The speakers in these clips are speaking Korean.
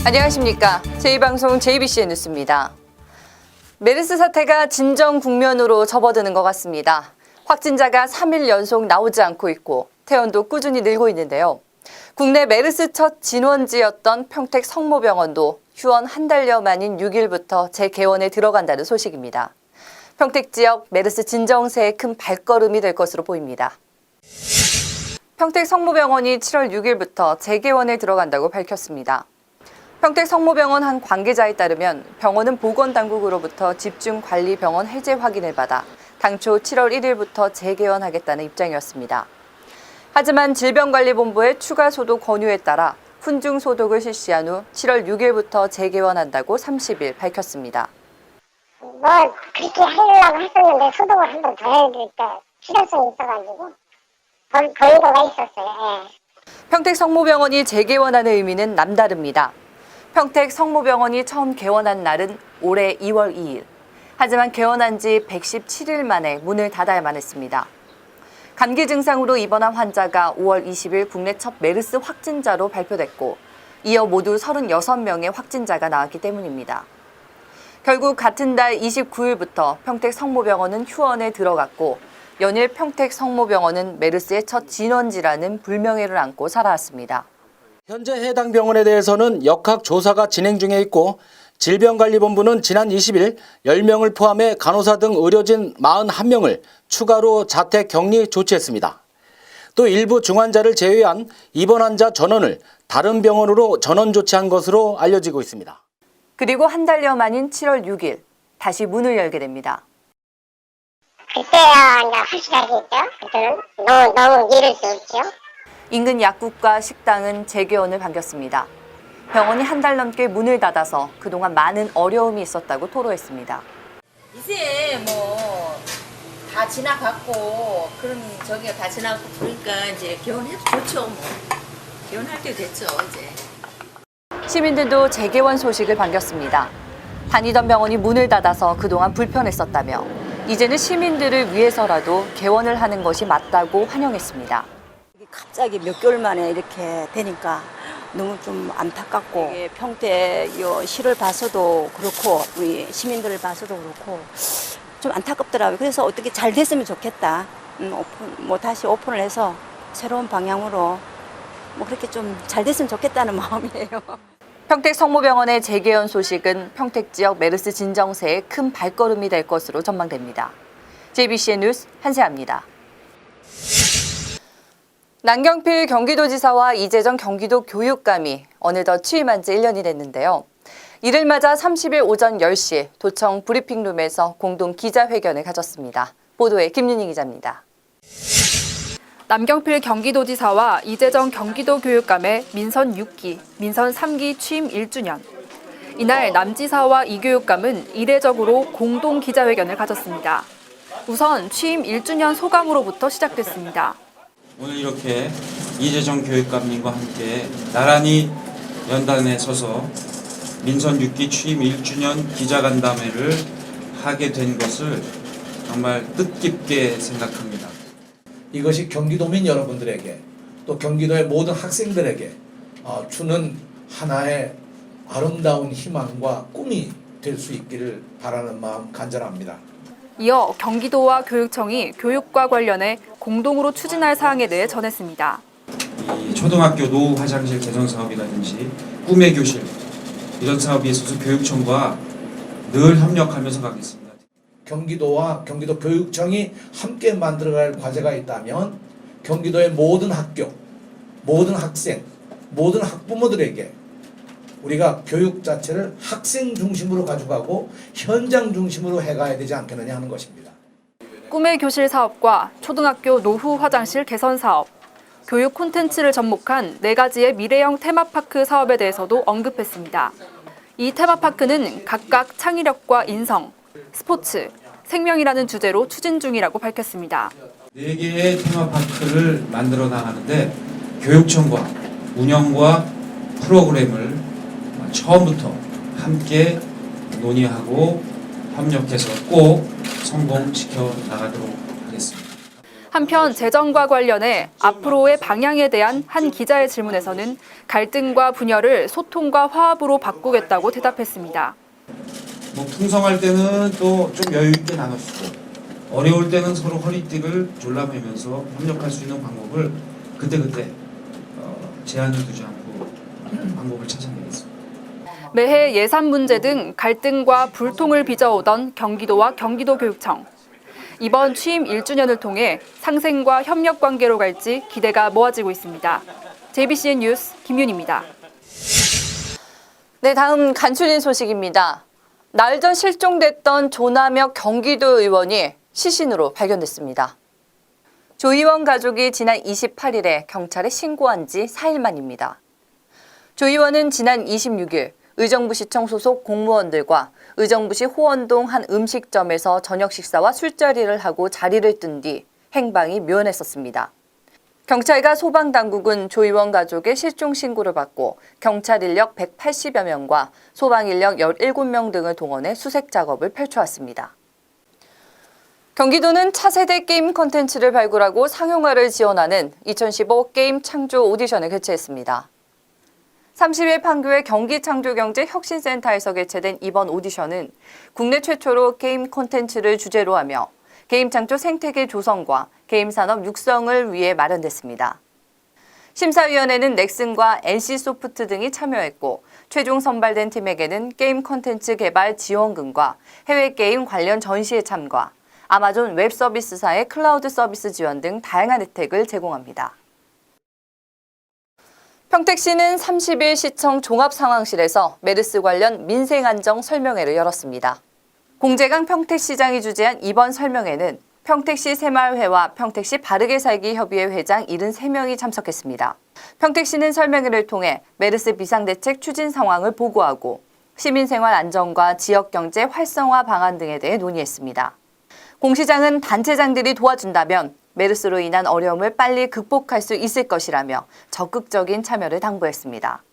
안녕하십니까. 제2방송 JBC의 뉴스입니다. 메르스 사태가 진정 국면으로 접어드는 것 같습니다. 확진자가 3일 연속 나오지 않고 있고 퇴원도 꾸준히 늘고 있는데요. 국내 메르스 첫 진원지였던 평택 성모병원도 휴원 한 달여 만인 6일부터 재개원에 들어간다는 소식입니다. 평택 지역 메르스 진정세에 큰 발걸음이 될 것으로 보입니다. 평택 성모병원이 7월 6일부터 재개원에 들어간다고 밝혔습니다. 평택 성모병원 한 관계자에 따르면 병원은 보건당국으로부터 집중관리병원 해제 확인을 받아 당초 7월 1일부터 재개원하겠다는 입장이었습니다. 하지만 질병관리본부의 추가 소독 권유에 따라 훈중 소독을 실시한 후 7월 6일부터 재개원한다고 30일 밝혔습니다. 그렇게 하려고 했었는데 소독을 한 번 더 해야 되니까 필요성이 있어가지고 권유가 있었어요. 평택 성모병원이 재개원하는 의미는 남다릅니다. 평택 성모병원이 처음 개원한 날은 올해 2월 2일. 하지만 개원한 지 117일 만에 문을 닫아야만 했습니다. 감기 증상으로 입원한 환자가 5월 20일 국내 첫 메르스 확진자로 발표됐고 이어 모두 36명의 확진자가 나왔기 때문입니다. 결국 같은 달 29일부터 평택 성모병원은 휴원에 들어갔고 연일 평택 성모병원은 메르스의 첫 진원지라는 불명예를 안고 살아왔습니다. 현재 해당 병원에 대해서는 역학 조사가 진행 중에 있고 질병관리본부는 지난 20일 10명을 포함해 간호사 등 의료진 41명을 추가로 자택 격리 조치했습니다. 또 일부 중환자를 제외한 입원 환자 전원을 다른 병원으로 전원 조치한 것으로 알려지고 있습니다. 그리고 한 달여 만인 7월 6일 다시 문을 열게 됩니다. 그때야 이제 확실하겠죠. 그때는 너무 미룰 수 없죠. 인근 약국과 식당은 재개원을 반겼습니다. 병원이 한 달 넘게 문을 닫아서 그동안 많은 어려움이 있었다고 토로했습니다. 이제 뭐 다 지나갔고 그런 저기가 다 지나갔고 그러니까 이제 개원해도 좋죠. 뭐 개원할 때 됐죠 이제. 시민들도 재개원 소식을 반겼습니다. 다니던 병원이 문을 닫아서 그동안 불편했었다며 이제는 시민들을 위해서라도 개원을 하는 것이 맞다고 환영했습니다. 갑자기 몇 개월 만에 이렇게 되니까 너무 좀 안타깝고 평택 시를 봐서도 그렇고 우리 시민들을 봐서도 그렇고 좀 안타깝더라고요. 그래서 어떻게 잘 됐으면 좋겠다. 다시 오픈을 해서 새로운 방향으로 그렇게 좀 잘 됐으면 좋겠다는 마음이에요. 평택 성모병원의 재개원 소식은 평택 지역 메르스 진정세에 큰 발걸음이 될 것으로 전망됩니다. JBC의 뉴스 한세아입니다. 남경필 경기도지사와 이재정 경기도 교육감이 어느덧 취임한 지 1년이 됐는데요. 이를 맞아 30일 오전 10시 도청 브리핑룸에서 공동 기자회견을 가졌습니다. 보도에 김윤희 기자입니다. 남경필 경기도지사와 이재정 경기도 교육감의 민선 6기, 민선 3기 취임 1주년. 이날 남지사와 이 교육감은 이례적으로 공동 기자회견을 가졌습니다. 우선 취임 1주년 소감으로부터 시작됐습니다. 오늘 이렇게 이재정 교육감님과 함께 나란히 연단에 서서 민선 6기 취임 1주년 기자간담회를 하게 된 것을 정말 뜻깊게 생각합니다. 이것이 경기도민 여러분들에게 또 경기도의 모든 학생들에게 주는 하나의 아름다운 희망과 꿈이 될 수 있기를 바라는 마음 간절합니다. 이어 경기도와 교육청이 교육과 관련해 공동으로 추진할 사항에 대해 전했습니다. 이 초등학교 노후 화장실 개선 사업이라든지 꿈의 교실 이런 사업에 있어서 교육청과 늘 협력하면서 가겠습니다. 경기도와 경기도 교육청이 함께 만들어갈 과제가 있다면 경기도의 모든 학교, 모든 학생, 모든 학부모들에게 우리가 교육 자체를 학생 중심으로 가져가고 현장 중심으로 해가야 되지 않겠느냐 하는 것입니다. 꿈의 교실 사업과 초등학교 노후 화장실 개선 사업, 교육 콘텐츠를 접목한 4가지의 미래형 테마파크 사업에 대해서도 언급했습니다. 이 테마파크는 각각 창의력과 인성, 스포츠, 생명이라는 주제로 추진 중이라고 밝혔습니다. 4개의 테마파크를 만들어 나가는데 교육청과 운영과 프로그램을 처음부터 함께 논의하고 협력해서 꼭 성공시켜 나가도록 하겠습니다. 한편 재정과 관련해 앞으로의 방향에 대한 한 기자의 질문에서는 갈등과 분열을 소통과 화합으로 바꾸겠다고 대답했습니다. 뭐 풍성할 때는 또 좀 여유 있게 나눠주고 어려울 때는 서로 허리띠를 졸라매면서 협력할 수 있는 방법을 그때그때 제한을 두지 않고 방법을 찾아내겠습니다. 매해 예산 문제 등 갈등과 불통을 빚어오던 경기도와 경기도교육청. 이번 취임 1주년을 통해 상생과 협력 관계로 갈지 기대가 모아지고 있습니다. JBCN 뉴스 김윤입니다. 네, 다음 간추린 소식입니다. 날 전 실종됐던 조남혁 경기도 의원이 시신으로 발견됐습니다. 조 의원 가족이 지난 28일에 경찰에 신고한 지 4일 만입니다. 조 의원은 지난 26일 의정부시청 소속 공무원들과 의정부시 호원동 한 음식점에서 저녁 식사와 술자리를 하고 자리를 뜬 뒤 행방이 묘연했었습니다. 경찰과 소방당국은 조 의원 가족의 실종 신고를 받고 경찰 인력 180여 명과 소방 인력 17명 등을 동원해 수색 작업을 펼쳐왔습니다. 경기도는 차세대 게임 콘텐츠를 발굴하고 상용화를 지원하는 2015 게임 창조 오디션을 개최했습니다. 30일 판교의 경기창조경제혁신센터에서 개최된 이번 오디션은 국내 최초로 게임 콘텐츠를 주제로 하며 게임 창조 생태계 조성과 게임 산업 육성을 위해 마련됐습니다. 심사위원회는 넥슨과 NC소프트 등이 참여했고 최종 선발된 팀에게는 게임 콘텐츠 개발 지원금과 해외 게임 관련 전시에 참가, 아마존 웹 서비스사의 클라우드 서비스 지원 등 다양한 혜택을 제공합니다. 평택시는 30일 시청 종합상황실에서 메르스 관련 민생안정 설명회를 열었습니다. 공재강 평택시장이 주재한 이번 설명회는 평택시 새마을회와 평택시 바르게 살기 협의회 회장 73명이 참석했습니다. 평택시는 설명회를 통해 메르스 비상대책 추진 상황을 보고하고 시민생활 안정과 지역경제 활성화 방안 등에 대해 논의했습니다. 공 시장은 단체장들이 도와준다면 메르스로 인한 어려움을 빨리 극복할 수 있을 것이라며 적극적인 참여를 당부했습니다.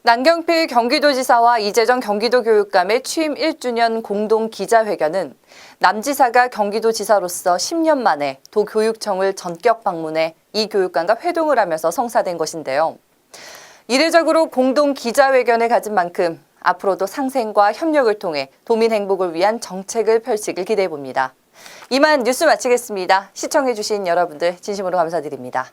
남경필 경기도지사와 이재정 경기도교육감의 취임 1주년 공동 기자회견은 남 지사가 경기도지사로서 10년 만에 도교육청을 전격 방문해 이 교육감과 회동을 하면서 성사된 것인데요. 이례적으로 공동 기자회견을 가진 만큼 앞으로도 상생과 협력을 통해 도민 행복을 위한 정책을 펼치길 기대해봅니다. 이만 뉴스 마치겠습니다. 시청해주신 여러분들 진심으로 감사드립니다.